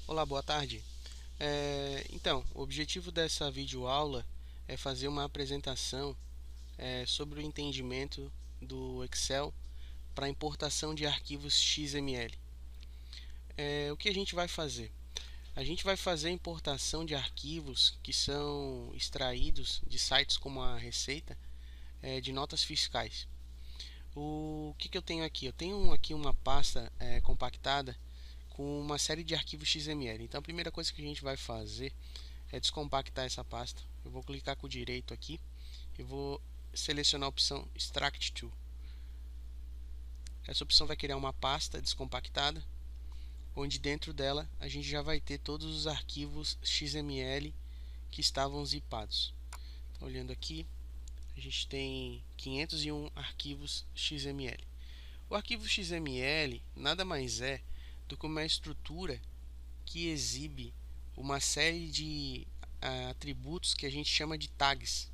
Olá, boa tarde. Então, o objetivo dessa videoaula é fazer uma apresentação sobre o entendimento do Excel para importação de arquivos XML. O que a gente vai fazer? A gente vai fazer a importação de arquivos que são extraídos de sites como a Receita, de notas fiscais. O que eu tenho aqui? Eu tenho aqui uma pasta compactada com uma série de arquivos XML. Então a primeira coisa que a gente vai fazer é descompactar essa pasta. Eu vou clicar com o direito aqui e vou selecionar a opção Extract To. Essa opção vai criar uma pasta descompactada, onde dentro dela a gente já vai ter todos os arquivos XML que estavam zipados. Então, olhando aqui, a gente tem 501 arquivos XML. O arquivo XML nada mais é do que uma estrutura que exibe uma série de atributos que a gente chama de tags,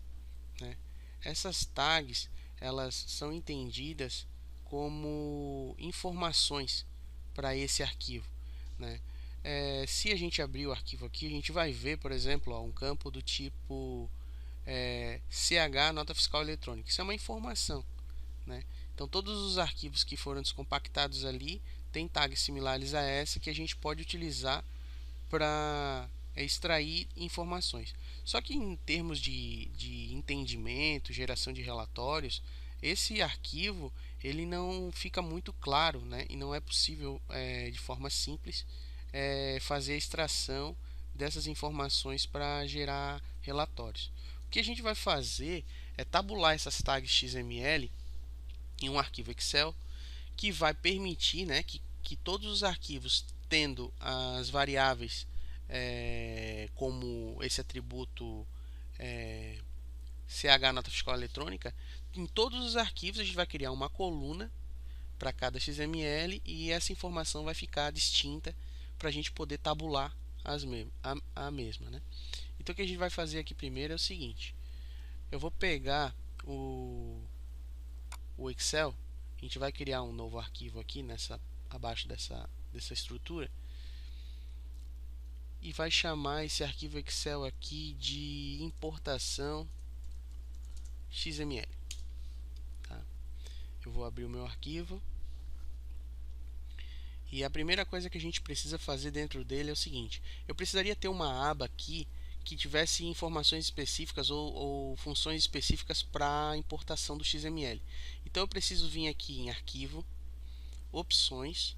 né? Essas tags elas são entendidas como informações para esse arquivo, né? Se a gente abrir o arquivo aqui, a gente vai ver, por exemplo, um campo do tipo CH nota fiscal eletrônica. Isso é uma informação, né? Então todos os arquivos que foram descompactados ali têm tags similares a essa que a gente pode utilizar para extrair informações. Só que em termos de entendimento, geração de relatórios, esse arquivo ele não fica muito claro, né? E não é possível de forma simples fazer a extração dessas informações para gerar relatórios. O que a gente vai fazer é tabular essas tags XML em um arquivo Excel que vai permitir, né, que todos os arquivos tendo as variáveis como esse atributo CH nota fiscal eletrônica, em todos os arquivos a gente vai criar uma coluna para cada XML e essa informação vai ficar distinta para a gente poder tabular a mesma, né? Então o que a gente vai fazer aqui primeiro é o seguinte: eu vou pegar o Excel, a gente vai criar um novo arquivo aqui abaixo dessa estrutura e vai chamar esse arquivo Excel aqui de importação XML. Tá? Eu vou abrir o meu arquivo e a primeira coisa que a gente precisa fazer dentro dele é o seguinte: eu precisaria ter uma aba aqui que tivesse informações específicas ou funções específicas para a importação do XML. Então eu preciso vir aqui em Arquivo, Opções,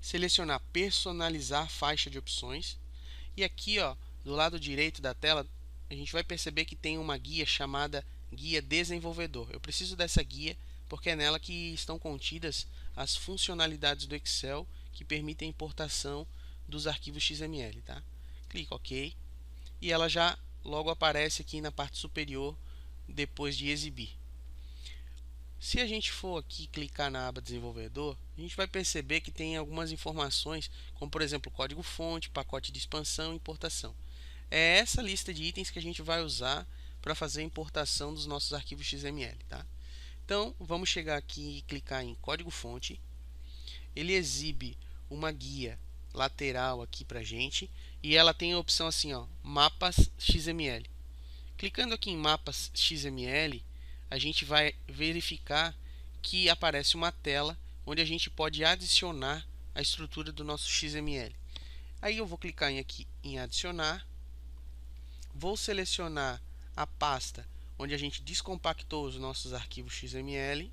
selecionar Personalizar faixa de opções e aqui, ó, do lado direito da tela, a gente vai perceber que tem uma guia chamada Guia Desenvolvedor. Eu preciso dessa guia porque é nela que estão contidas as funcionalidades do Excel que permitem a importação dos arquivos XML, tá? Clico OK e ela já logo aparece aqui na parte superior depois de exibir. Se a gente for aqui clicar na aba desenvolvedor, a gente vai perceber que tem algumas informações, como por exemplo código-fonte, pacote de expansão e importação. É essa lista de itens que a gente vai usar para fazer a importação dos nossos arquivos XML, tá? Então, vamos chegar aqui e clicar em código-fonte. Ele exibe uma guia lateral aqui para a gente e ela tem a opção assim, ó, mapas XML. Clicando aqui em mapas XML, a gente vai verificar que aparece uma tela onde a gente pode adicionar a estrutura do nosso XML. Aí eu vou clicar aqui em adicionar, vou selecionar a pasta onde a gente descompactou os nossos arquivos XML.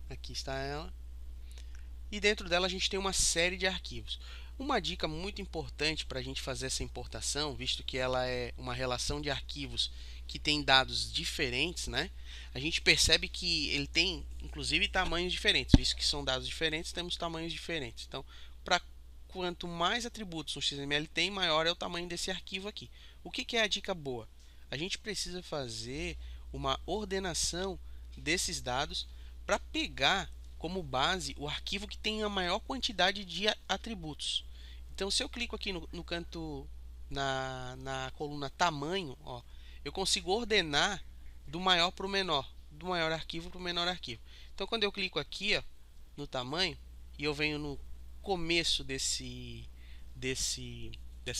Aqui está ela. E dentro dela a gente tem uma série de arquivos. Uma dica muito importante para a gente fazer essa importação, visto que ela é uma relação de arquivos que tem dados diferentes, né? A gente percebe que ele tem, inclusive, tamanhos diferentes. Visto que são dados diferentes, temos tamanhos diferentes. Então, para quanto mais atributos um XML tem, maior é o tamanho desse arquivo aqui. O que é a dica boa? A gente precisa fazer uma ordenação desses dados para pegar como base o arquivo que tem a maior quantidade de atributos. Então, se eu clico aqui no canto, na coluna tamanho, ó, eu consigo ordenar do maior para o menor, do maior arquivo para o menor arquivo. Então, quando eu clico aqui, ó, no tamanho, e eu venho no começo dessa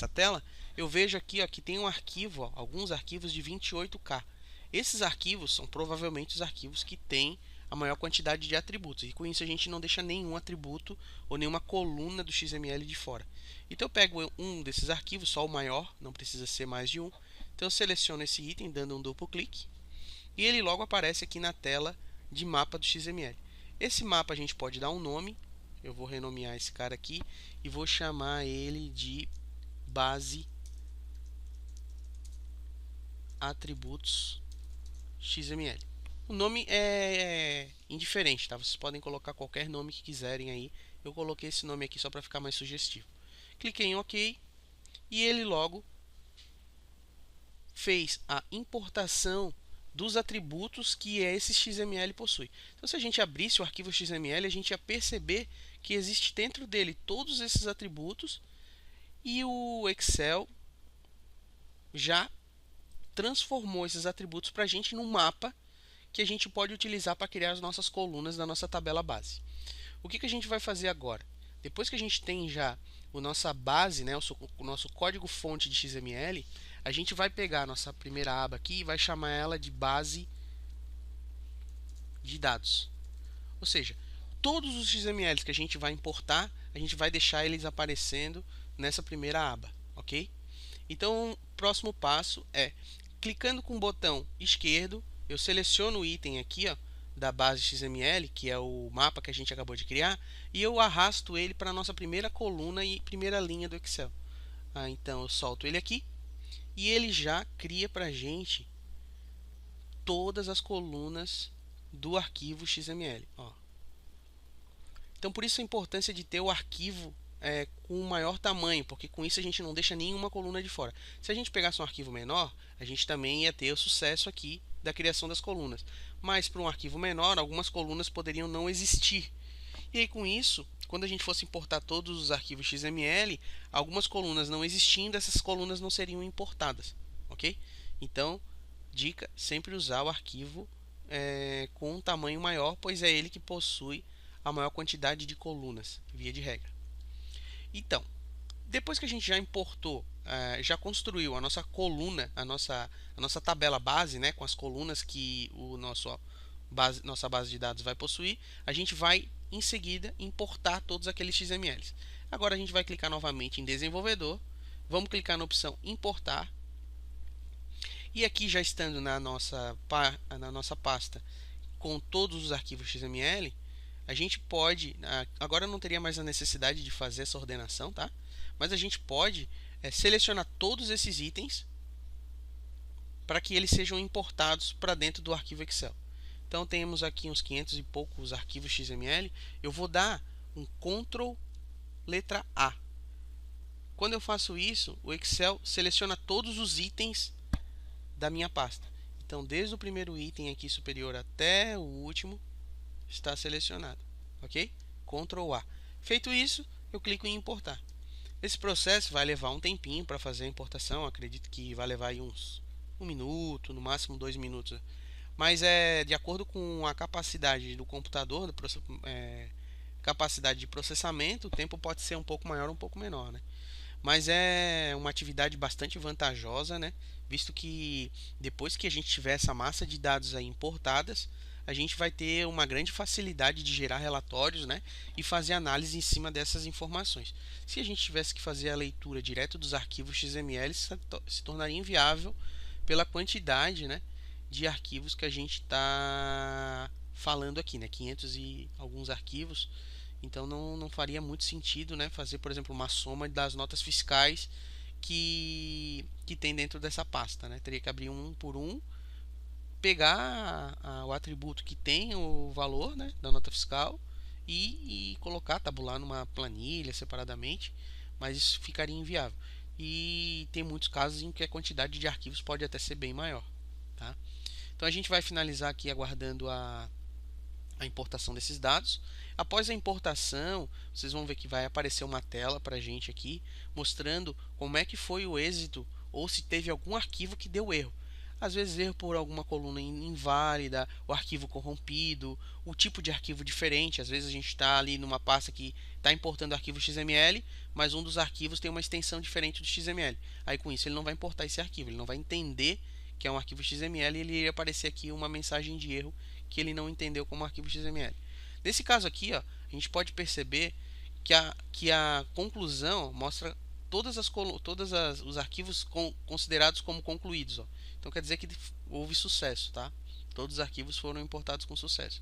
tela, eu vejo aqui, ó, que tem um arquivo, ó, alguns arquivos de 28K. Esses arquivos são provavelmente os arquivos que têm a maior quantidade de atributos, e com isso a gente não deixa nenhum atributo ou nenhuma coluna do XML de fora. Então eu pego um desses arquivos, só o maior, não precisa ser mais de um. Então eu seleciono esse item dando um duplo clique e ele logo aparece aqui na tela de mapa do XML. Esse mapa a gente pode dar um nome. Eu vou renomear esse cara aqui e vou chamar ele de base atributos XML. O nome é indiferente, tá? Vocês podem colocar qualquer nome que quiserem aí. Eu coloquei esse nome aqui só para ficar mais sugestivo. Cliquei em OK e ele logo fez a importação dos atributos que esse XML possui. Então, se a gente abrisse o arquivo XML, a gente ia perceber que existe dentro dele todos esses atributos e o Excel já transformou esses atributos para a gente num mapa que a gente pode utilizar para criar as nossas colunas da nossa tabela base. O que a gente vai fazer agora? Depois que a gente tem já a nossa base, né, o nosso código-fonte de XML, a gente vai pegar a nossa primeira aba aqui e vai chamar ela de base de dados. Ou seja, todos os XMLs que a gente vai importar, a gente vai deixar eles aparecendo nessa primeira aba, ok? Então, o próximo passo é, clicando com o botão esquerdo, eu seleciono o item aqui, ó, da base XML, que é o mapa que a gente acabou de criar, e eu arrasto ele para a nossa primeira coluna e primeira linha do Excel. Então, eu solto ele aqui, e ele já cria para a gente todas as colunas do arquivo XML. Ó. Então, por isso a importância de ter o arquivo com maior tamanho, porque com isso a gente não deixa nenhuma coluna de fora. Se a gente pegasse um arquivo menor, a gente também ia ter o sucesso aqui da criação das colunas. Mas para um arquivo menor, algumas colunas poderiam não existir. E aí com isso, quando a gente fosse importar todos os arquivos XML, algumas colunas não existindo, essas colunas não seriam importadas, ok? Então, dica, sempre usar o arquivo com um tamanho maior, pois é ele que possui a maior quantidade de colunas, via de regra. Então, depois que a gente já importou, já construiu a nossa coluna, a nossa tabela base, né, com as colunas que nossa base de dados vai possuir, a gente vai em seguida importar todos aqueles XMLs. Agora a gente vai clicar novamente em desenvolvedor, vamos clicar na opção importar, e aqui já estando na nossa pasta com todos os arquivos XML, a gente pode, agora não teria mais a necessidade de fazer essa ordenação, tá? Mas a gente pode selecionar todos esses itens para que eles sejam importados para dentro do arquivo Excel. Então temos aqui uns 500 e poucos arquivos XML. Eu vou dar um Ctrl letra A. Quando eu faço isso, o Excel seleciona todos os itens da minha pasta. Então desde o primeiro item aqui superior até o último está selecionado, ok? Ctrl A. Feito isso, eu clico em importar. Esse processo vai levar um tempinho para fazer a importação. Acredito que vai levar aí uns 1 minuto, no máximo 2 minutos. Mas de acordo com a capacidade do computador, capacidade de processamento, o tempo pode ser um pouco maior ou um pouco menor, né? Mas é uma atividade bastante vantajosa, né? Visto que depois que a gente tiver essa massa de dados aí importadas, a gente vai ter uma grande facilidade de gerar relatórios, né, e fazer análise em cima dessas informações. Se a gente tivesse que fazer a leitura direto dos arquivos XML, se tornaria inviável pela quantidade, né, de arquivos que a gente está falando aqui, né, 500 e alguns arquivos. Então não faria muito sentido, né, fazer, por exemplo, uma soma das notas fiscais que tem dentro dessa pasta, né? Teria que abrir um por um, pegar o atributo que tem o valor, né, da nota fiscal e colocar, tabular numa planilha separadamente, mas isso ficaria inviável. E tem muitos casos em que a quantidade de arquivos pode até ser bem maior, tá? Então a gente vai finalizar aqui aguardando a importação desses dados. Após a importação, vocês vão ver que vai aparecer uma tela para a gente aqui, mostrando como é que foi o êxito ou se teve algum arquivo que deu erro. Às vezes erro por alguma coluna inválida, o arquivo corrompido, o tipo de arquivo diferente. Às vezes a gente está ali numa pasta que está importando arquivo XML, mas um dos arquivos tem uma extensão diferente do XML. Aí com isso ele não vai importar esse arquivo, ele não vai entender que é um arquivo XML e ele iria aparecer aqui uma mensagem de erro que ele não entendeu como arquivo XML. Nesse caso aqui, ó, a gente pode perceber que a conclusão mostra todos os arquivos considerados como concluídos. Ó. Então quer dizer que houve sucesso, tá? Todos os arquivos foram importados com sucesso.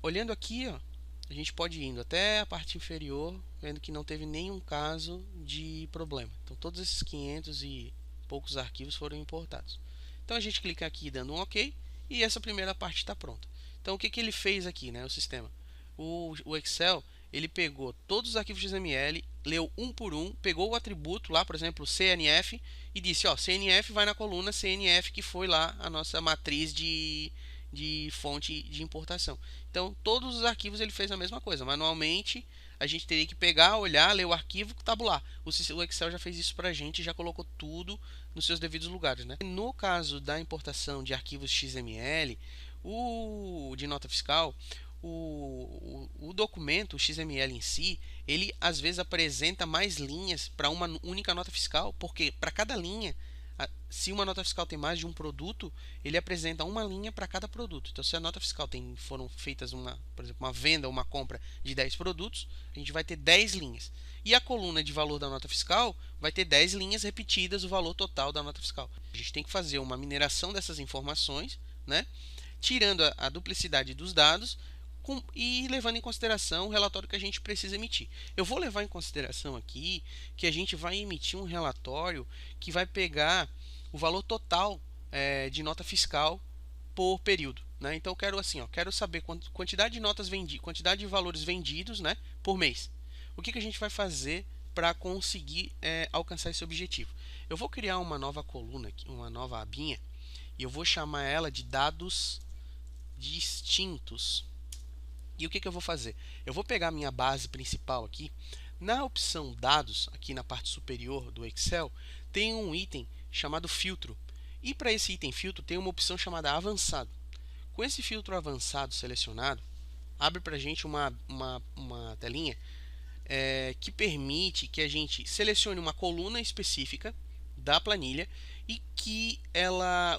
Olhando aqui, ó, a gente pode ir indo até a parte inferior, vendo que não teve nenhum caso de problema. Então todos esses 500 e poucos arquivos foram importados. Então a gente clica aqui dando um OK e essa primeira parte está pronta. Então o que ele fez aqui, né, o sistema? O Excel, ele pegou todos os arquivos XML, leu um por um, pegou o atributo lá, por exemplo, CNF, e disse, ó, CNF vai na coluna CNF, que foi lá a nossa matriz de fonte de importação. Então, todos os arquivos ele fez a mesma coisa. Manualmente, a gente teria que pegar, olhar, ler o arquivo e tabular. O Excel já fez isso para a gente, já colocou tudo nos seus devidos lugares, né? No caso da importação de arquivos XML, de nota fiscal, o documento, o XML em si, ele às vezes apresenta mais linhas para uma única nota fiscal, porque para cada linha, se uma nota fiscal tem mais de um produto, ele apresenta uma linha para cada produto. Então, se a nota fiscal foram feitas, por exemplo, uma venda ou uma compra de 10 produtos, a gente vai ter 10 linhas. E a coluna de valor da nota fiscal vai ter 10 linhas repetidas o valor total da nota fiscal. A gente tem que fazer uma mineração dessas informações, né? Tirando a duplicidade dos dados e levando em consideração o relatório que a gente precisa emitir. Eu vou levar em consideração aqui que a gente vai emitir um relatório que vai pegar o valor total de nota fiscal por período, né? Então eu quero assim, ó, quero saber quantidade de notas vendidas, quantidade de valores vendidos, né, por mês. O que a gente vai fazer para conseguir alcançar esse objetivo? Eu vou criar uma nova coluna, uma nova abinha, e eu vou chamar ela de dados distintos. E o que eu vou fazer? Eu vou pegar a minha base principal aqui. Na opção dados, aqui na parte superior do Excel, tem um item chamado filtro. E para esse item filtro tem uma opção chamada avançado. Com esse filtro avançado selecionado, abre para a gente uma telinha que permite que a gente selecione uma coluna específica da planilha e que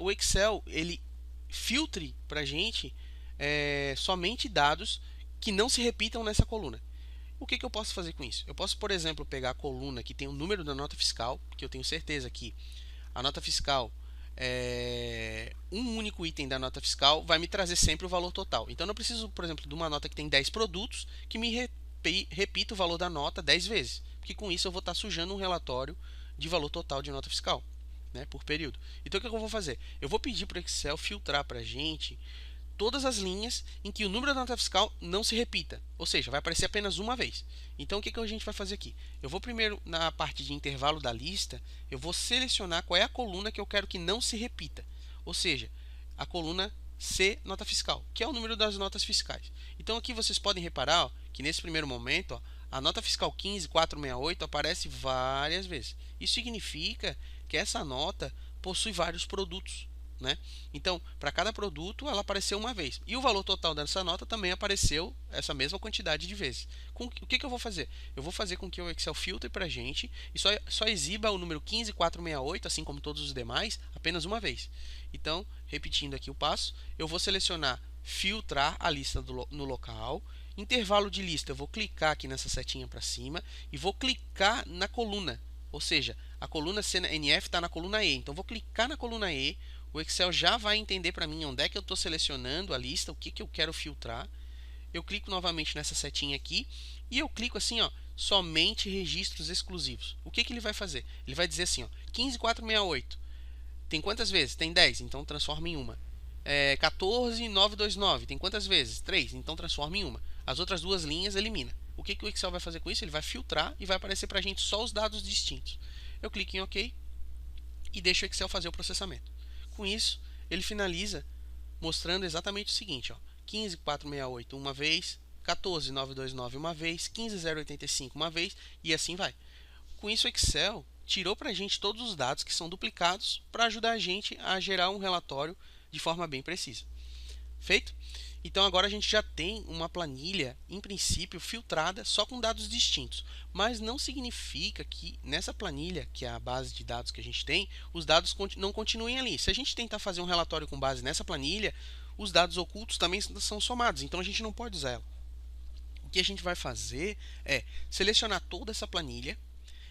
o Excel ele filtre para a gente somente dados que não se repitam nessa coluna. O que eu posso fazer com isso? Eu posso, por exemplo, pegar a coluna que tem o número da nota fiscal, que eu tenho certeza que a nota fiscal um único item da nota fiscal vai me trazer sempre o valor total. Então, eu não preciso, por exemplo, de uma nota que tem 10 produtos que me repita o valor da nota 10 vezes, porque com isso eu vou estar sujando um relatório de valor total de nota fiscal, né, por período. Então, o que eu vou fazer? Eu vou pedir para o Excel filtrar para a gente todas as linhas em que o número da nota fiscal não se repita, ou seja, vai aparecer apenas uma vez. Então, o que a gente vai fazer aqui? Eu vou primeiro, na parte de intervalo da lista, eu vou selecionar qual é a coluna que eu quero que não se repita, ou seja, a coluna C, nota fiscal, que é o número das notas fiscais. Então, aqui vocês podem reparar que nesse primeiro momento, ó, a nota fiscal 15468 aparece várias vezes. Isso significa que essa nota possui vários produtos, né? Então, para cada produto ela apareceu uma vez. E o valor total dessa nota também apareceu essa mesma quantidade de vezes. O que eu vou fazer? Eu vou fazer com que o Excel filtre para a gente e só exiba o número 15468, assim como todos os demais, apenas uma vez. Então, repetindo aqui o passo, eu vou selecionar filtrar a lista no local. Intervalo de lista, eu vou clicar aqui nessa setinha para cima e vou clicar na coluna. Ou seja, a coluna CNF está na coluna E. Então, vou clicar na coluna E. O Excel já vai entender para mim onde é que eu estou selecionando a lista, o que eu quero filtrar. Eu clico novamente nessa setinha aqui e eu clico assim, ó, somente registros exclusivos. O que ele vai fazer? Ele vai dizer assim, ó, 15468. Tem quantas vezes? Tem 10, então transforma em uma. 14929, tem quantas vezes? 3, então transforma em uma. As outras duas linhas elimina. O que o Excel vai fazer com isso? Ele vai filtrar e vai aparecer para a gente só os dados distintos. Eu clico em OK e deixo o Excel fazer o processamento. Com isso, ele finaliza mostrando exatamente o seguinte, ó, 15468 uma vez, 14929 uma vez, 15085 uma vez e assim vai. Com isso, o Excel tirou para a gente todos os dados que são duplicados para ajudar a gente a gerar um relatório de forma bem precisa. Feito? Então agora a gente já tem uma planilha, em princípio, filtrada só com dados distintos. Mas não significa que nessa planilha, que é a base de dados que a gente tem, os dados não continuem ali. Se a gente tentar fazer um relatório com base nessa planilha, os dados ocultos também são somados, então a gente não pode usar ela. O que a gente vai fazer é selecionar toda essa planilha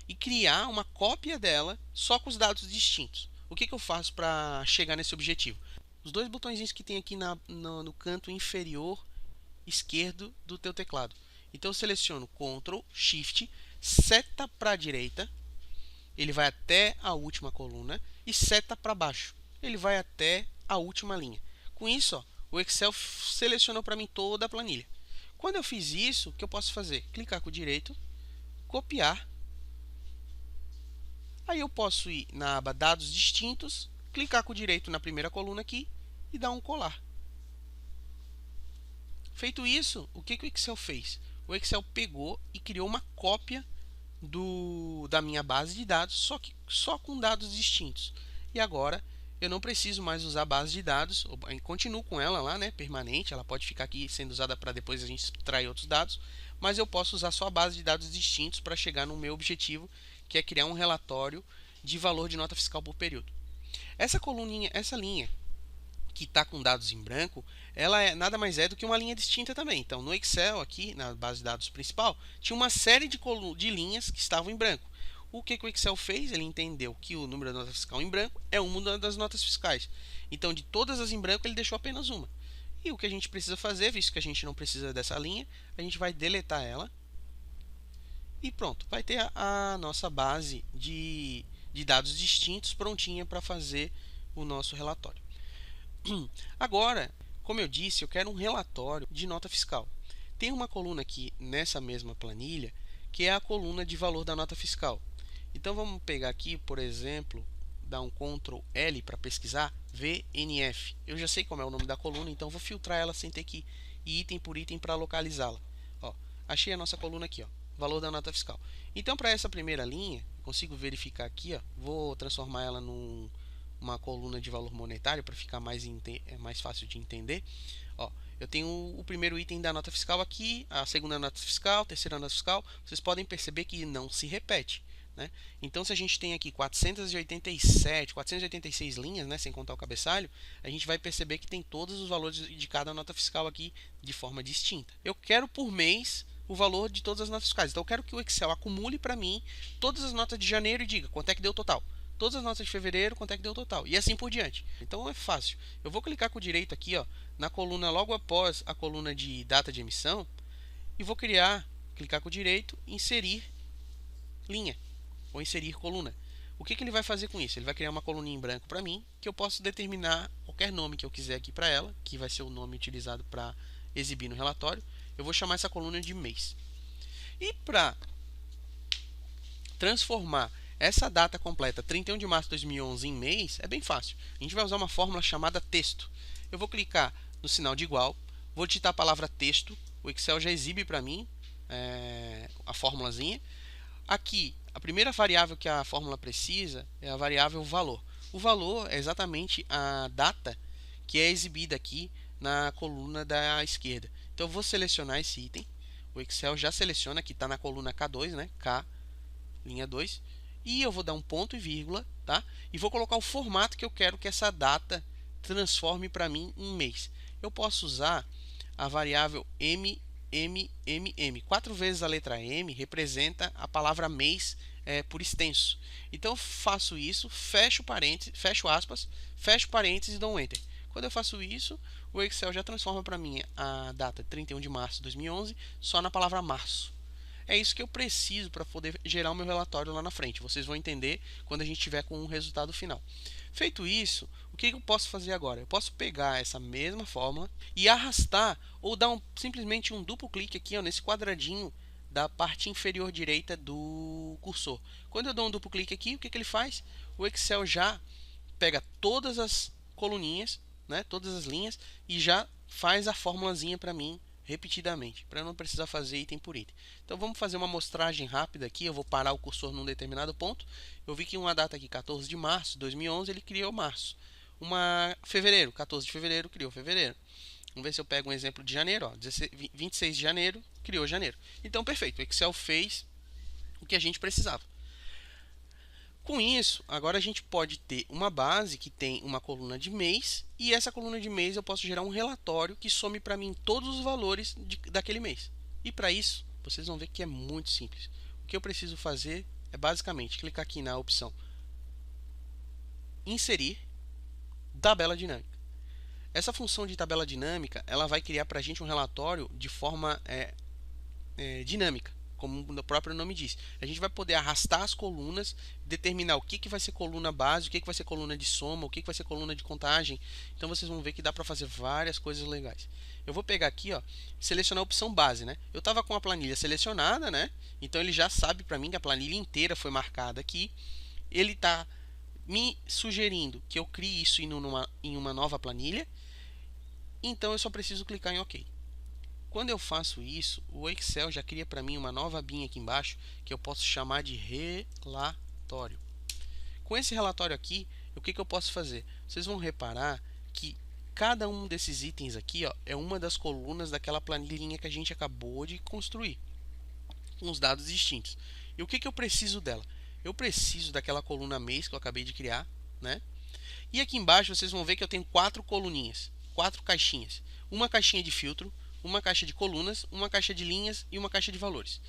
e criar uma cópia dela só com os dados distintos. O que eu faço para chegar nesse objetivo? Os dois botõezinhos que tem aqui no canto inferior esquerdo do teu teclado. Então eu seleciono Ctrl, Shift, seta para a direita, ele vai até a última coluna, e seta para baixo, ele vai até a última linha. Com isso, ó, o Excel selecionou para mim toda a planilha. Quando eu fiz isso, o que eu posso fazer? Clicar com o direito, copiar. Aí eu posso ir na aba Dados Distintos, clicar com o direito na primeira coluna aqui e dar um colar. Feito isso, o que o Excel fez? O Excel pegou e criou uma cópia da minha base de dados, só com dados distintos. E agora eu não preciso mais usar a base de dados, eu continuo com ela lá, né, permanente, ela pode ficar aqui sendo usada para depois a gente extrair outros dados, mas eu posso usar só a base de dados distintos para chegar no meu objetivo, que é criar um relatório de valor de nota fiscal por período. Essa coluninha, essa linha que está com dados em branco, ela nada mais é do que uma linha distinta também. Então, no Excel, aqui na base de dados principal, tinha uma série de linhas que estavam em branco. O que o Excel fez? Ele entendeu que o número da nota fiscal em branco é uma das notas fiscais. Então, de todas as em branco, ele deixou apenas uma. E o que a gente precisa fazer, visto que a gente não precisa dessa linha, a gente vai deletar ela. E pronto, vai ter a nossa base de dados distintos prontinha para fazer o nosso relatório. Agora, como eu disse, eu quero um relatório de nota fiscal. Tem uma coluna aqui nessa mesma planilha, que é a coluna de valor da nota fiscal. Então vamos pegar aqui, por exemplo, dar um Ctrl L para pesquisar VNF. Eu já sei como é o nome da coluna, então vou filtrar ela sem ter que ir item por item para localizá-la. Achei a nossa coluna aqui, valor da nota fiscal. Então, para essa primeira linha, consigo verificar aqui, vou transformar ela numa coluna de valor monetário para ficar mais fácil de entender. Eu tenho o primeiro item da nota fiscal aqui, a segunda nota fiscal, a terceira nota fiscal. Vocês podem perceber que não se repete, né? Então, se a gente tem aqui 487, 486 linhas, né, sem contar o cabeçalho, a gente vai perceber que tem todos os valores de cada nota fiscal aqui de forma distinta. Eu quero por mês o valor de todas as notas fiscais. Então eu quero que o Excel acumule para mim todas as notas de janeiro e diga quanto é que deu total. Todas as notas de fevereiro, quanto é que deu total. E assim por diante. Então é fácil. Eu vou clicar com o direito aqui, na coluna logo após a coluna de data de emissão. E vou clicar com o direito, inserir linha. Ou inserir coluna. O que ele vai fazer com isso? Ele vai criar uma coluna em branco para mim, que eu posso determinar qualquer nome que eu quiser aqui para ela, que vai ser o nome utilizado para exibir no relatório. Eu vou chamar essa coluna de mês. E para transformar essa data completa, 31 de março de 2011, em mês, é bem fácil. A gente vai usar uma fórmula chamada texto. Eu vou clicar no sinal de igual, vou digitar a palavra texto, o Excel já exibe para mim a formulazinha. Aqui, a primeira variável que a fórmula precisa é a variável valor. O valor é exatamente a data que é exibida aqui na coluna da esquerda. Então eu vou selecionar esse item. O Excel já seleciona, que está na coluna K2, né? K, linha 2. E eu vou dar um ponto e vírgula, tá? E vou colocar o formato que eu quero que essa data transforme para mim em mês. Eu posso usar a variável MMMM. 4 vezes a letra M representa a palavra mês por extenso. Então eu faço isso, fecho aspas, fecho parênteses e dou um Enter. Quando eu faço isso, o Excel já transforma para mim a data 31 de março de 2011 só na palavra março. É isso que eu preciso para poder gerar o meu relatório lá na frente. Vocês vão entender quando a gente tiver com um resultado final. Feito isso, o que eu posso fazer agora? Eu posso pegar essa mesma fórmula e arrastar ou dar simplesmente um duplo clique aqui nesse quadradinho da parte inferior direita do cursor. Quando eu dou um duplo clique aqui, o que ele faz? O Excel já pega todas as coluninhas, né, todas as linhas, e já faz a formulazinha para mim repetidamente, para não precisar fazer item por item. Então vamos fazer uma amostragem rápida aqui, eu vou parar o cursor num determinado ponto. Eu vi que uma data aqui, 14 de março de 2011, ele criou março. Uma fevereiro, 14 de fevereiro, criou fevereiro. Vamos ver se eu pego um exemplo de janeiro, ó, 26 de janeiro, criou janeiro. Então perfeito, o Excel fez o que a gente precisava. Com isso, agora a gente pode ter uma base que tem uma coluna de mês, e essa coluna de mês eu posso gerar um relatório que some para mim todos os valores daquele mês. E para isso, vocês vão ver que é muito simples. O que eu preciso fazer é basicamente clicar aqui na opção Inserir tabela dinâmica. Essa função de tabela dinâmica, ela vai criar para a gente um relatório de forma dinâmica, como o próprio nome diz. A gente vai poder arrastar as colunas, determinar o que vai ser coluna base, o que vai ser coluna de soma, o que vai ser coluna de contagem. Então vocês vão ver que dá para fazer várias coisas legais. Eu vou pegar aqui, ó, selecionar a opção base, né? Eu estava com a planilha selecionada, né? Então ele já sabe para mim que a planilha inteira foi marcada aqui. Ele está me sugerindo que eu crie isso em uma nova planilha. Então eu só preciso clicar em OK. Quando eu faço isso, o Excel já cria para mim uma nova abinha aqui embaixo que eu posso chamar de relatório. Com esse relatório aqui, o que eu posso fazer? Vocês vão reparar que cada um desses itens aqui, ó, é uma das colunas daquela planilhinha que a gente acabou de construir, com os dados distintos. E o que eu preciso dela? Eu preciso daquela coluna mês que eu acabei de criar, né? E aqui embaixo vocês vão ver que eu tenho 4 coluninhas, 4 caixinhas. Uma caixinha de filtro, uma caixa de colunas, uma caixa de linhas e uma caixa de valores.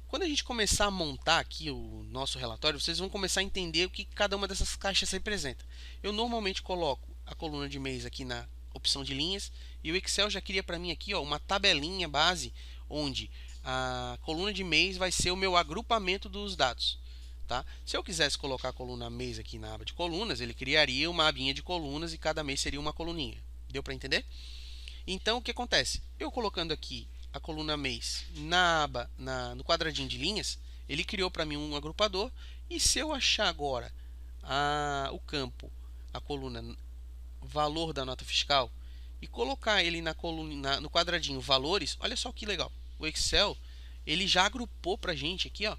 Quando a gente começar a montar aqui o nosso relatório, vocês vão começar a entender o que cada uma dessas caixas representa. Eu normalmente coloco a coluna de mês aqui na opção de linhas, e o Excel já cria para mim aqui, ó, uma tabelinha base, onde a coluna de mês vai ser o meu agrupamento dos dados. Tá? Se eu quisesse colocar a coluna mês aqui na aba de colunas, ele criaria uma abinha de colunas e cada mês seria uma coluninha. Deu para entender? Então, o que acontece? Eu colocando aqui a coluna mês na aba, no quadradinho de linhas, ele criou para mim um agrupador. E se eu achar agora o campo, a coluna valor da nota fiscal, e colocar ele na coluna, no quadradinho valores, olha só que legal. O Excel ele já agrupou para a gente aqui, ó,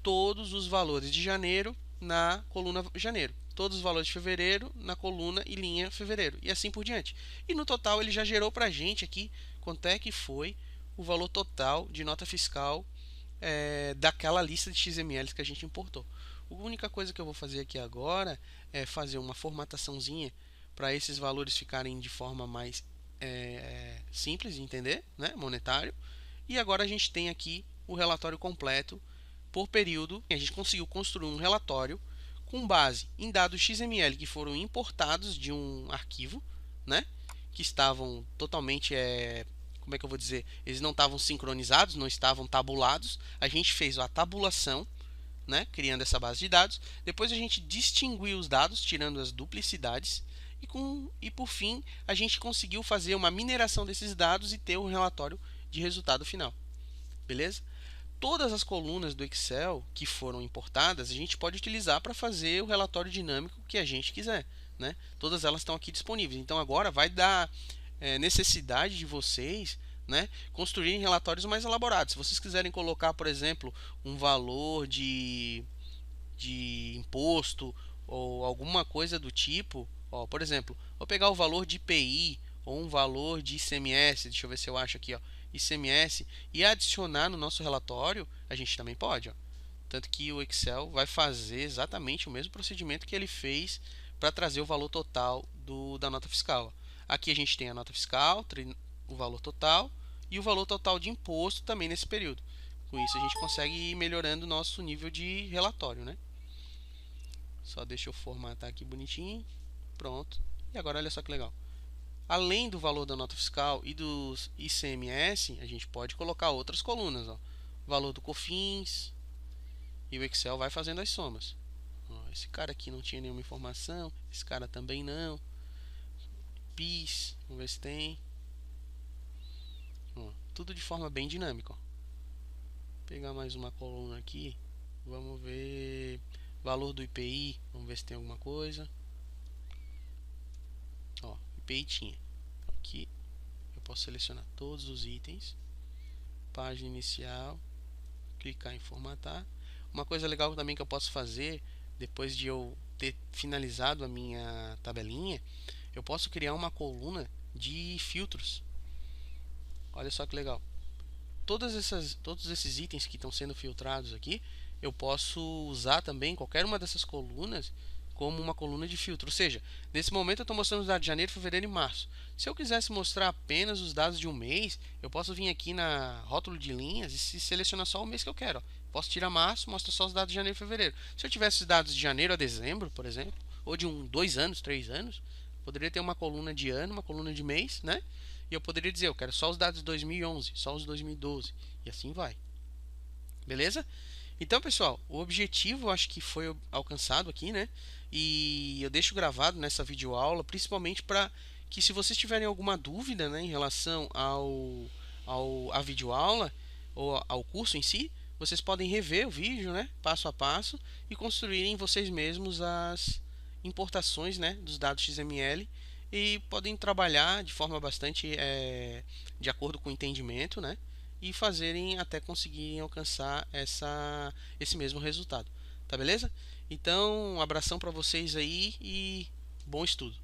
todos os valores de janeiro na coluna janeiro, todos os valores de fevereiro na coluna e linha fevereiro, e assim por diante. E no total ele já gerou para a gente aqui quanto é que foi o valor total de nota fiscal daquela lista de XMLs que a gente importou. A única coisa que eu vou fazer aqui agora é fazer uma formataçãozinha para esses valores ficarem de forma mais simples de entender, né, monetário. E agora a gente tem aqui o relatório completo por período. A gente conseguiu construir um relatório com base em dados XML que foram importados de um arquivo, né, que estavam totalmente, como é que eu vou dizer, eles não estavam sincronizados, não estavam tabulados. A gente fez a tabulação, né, criando essa base de dados. Depois a gente distinguiu os dados, tirando as duplicidades. E por fim, a gente conseguiu fazer uma mineração desses dados e ter um relatório de resultado final. Beleza? Todas as colunas do Excel que foram importadas, a gente pode utilizar para fazer o relatório dinâmico que a gente quiser, né? Todas elas estão aqui disponíveis. Então agora vai dar necessidade de vocês, né, construírem relatórios mais elaborados. Se vocês quiserem colocar, por exemplo, um valor de imposto ou alguma coisa do tipo, ó, por exemplo, vou pegar o valor de IPI ou um valor de ICMS, deixa eu ver se eu acho aqui, ó, ICMS, e adicionar no nosso relatório, a gente também pode, ó. Tanto que o Excel vai fazer exatamente o mesmo procedimento que ele fez para trazer o valor total da nota fiscal. Aqui a gente tem a nota fiscal, o valor total e o valor total de imposto também nesse período. Com isso a gente consegue ir melhorando o nosso nível de relatório, né? Só deixa eu formatar aqui bonitinho. Pronto. E agora olha só que legal. Além do valor da nota fiscal e dos ICMS, a gente pode colocar outras colunas, ó. Valor do COFINS. E o Excel vai fazendo as somas. Ó, esse cara aqui não tinha nenhuma informação. Esse cara também não. PIS. Vamos ver se tem. Ó, tudo de forma bem dinâmica. Ó. Vou pegar mais uma coluna aqui. Vamos ver. Valor do IPI. Vamos ver se tem alguma coisa. Ó, IPI tinha. Aqui eu posso selecionar todos os itens, página inicial, clicar em formatar. Uma coisa legal também que eu posso fazer, depois de eu ter finalizado a minha tabelinha, eu posso criar uma coluna de filtros. Olha só que legal. Todos esses itens que estão sendo filtrados aqui, eu posso usar também qualquer uma dessas colunas como uma coluna de filtro. Ou seja, nesse momento eu estou mostrando os dados de janeiro, fevereiro e março. Se eu quisesse mostrar apenas os dados de um mês, eu posso vir aqui na rótulo de linhas e selecionar só o mês que eu quero. Posso tirar março, mostra só os dados de janeiro e fevereiro. Se eu tivesse os dados de janeiro a dezembro, por exemplo, ou de 2 anos, 3 anos, poderia ter uma coluna de ano, uma coluna de mês, né? E eu poderia dizer, eu quero só os dados de 2011, só os de 2012, e assim vai. Beleza? Então, pessoal, o objetivo eu acho que foi alcançado aqui, né? E eu deixo gravado nessa videoaula, principalmente para que, se vocês tiverem alguma dúvida, né, em relação à videoaula ou ao curso em si, vocês podem rever o vídeo, né, passo a passo, e construírem vocês mesmos as importações, né, dos dados XML, e podem trabalhar de forma bastante de acordo com o entendimento, né, e fazerem até conseguirem alcançar esse mesmo resultado. Tá beleza? Então, um abração para vocês aí e bom estudo.